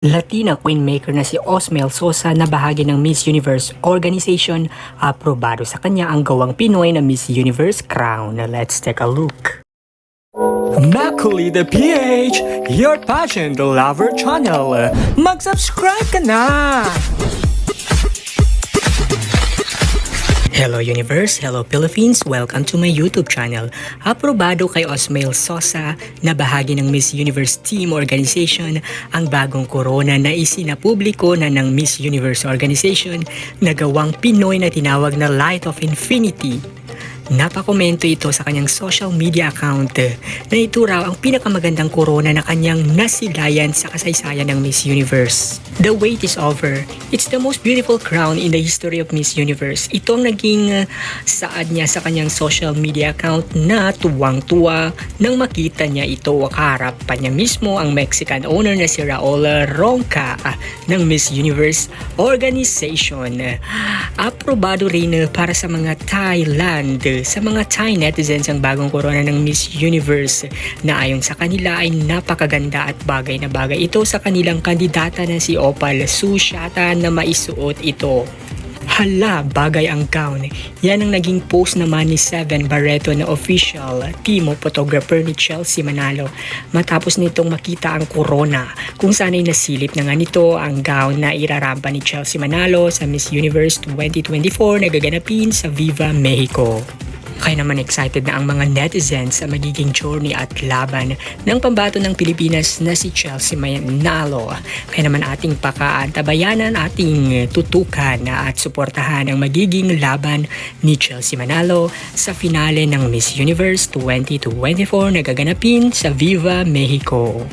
Latina Queenmaker na si Osmel Sosa na bahagi ng Miss Universe organization, aprobado sa kanya ang gawang Pinoy na Miss Universe crown. Let's take a look. Makuli the PH, your passion the lover channel. Mag-subscribe ka na! Hello Universe, hello Philippines, welcome to my YouTube channel. Aprobado kay Osmel Sosa na bahagi ng Miss Universe Team Organization ang bagong corona na isinapubliko na ng Miss Universe Organization na gawang Pinoy na tinawag na Light of Infinity. Napakomento ito sa kanyang social media account na ito raw ang pinakamagandang corona na kanyang nasilayan sa kasaysayan ng Miss Universe. The wait is over. It's the most beautiful crown in the history of Miss Universe. Ito ang naging saad niya sa kanyang social media account na tuwang-tuwa nang makita niya ito. Kaharap pa niya mismo ang Mexican owner na si Raul Ronca ng Miss Universe Organization. Aprobado rin para sa mga Thailand, sa mga Thai netizens ang bagong corona ng Miss Universe na ayon sa kanila ay napakaganda at bagay na bagay ito sa kanilang kandidata na si Opal Sushata na maisuot ito. Hala, bagay ang gown. Yan ang naging post naman ni Seven Barreto na official team of photographer ni Chelsea Manalo matapos nitong makita ang corona kung saan ay nasilip na nga nito ang gown na irarampa ni Chelsea Manalo sa Miss Universe 2024 na gaganapin sa Viva Mexico. Kaya naman excited na ang mga netizens sa magiging journey at laban ng pambato ng Pilipinas na si Chelsea Manalo. Kaya naman ating pakaantabayanan, ating tutukan at suportahan ang magiging laban ni Chelsea Manalo sa finale ng Miss Universe 2024 na gaganapin sa Viva Mexico.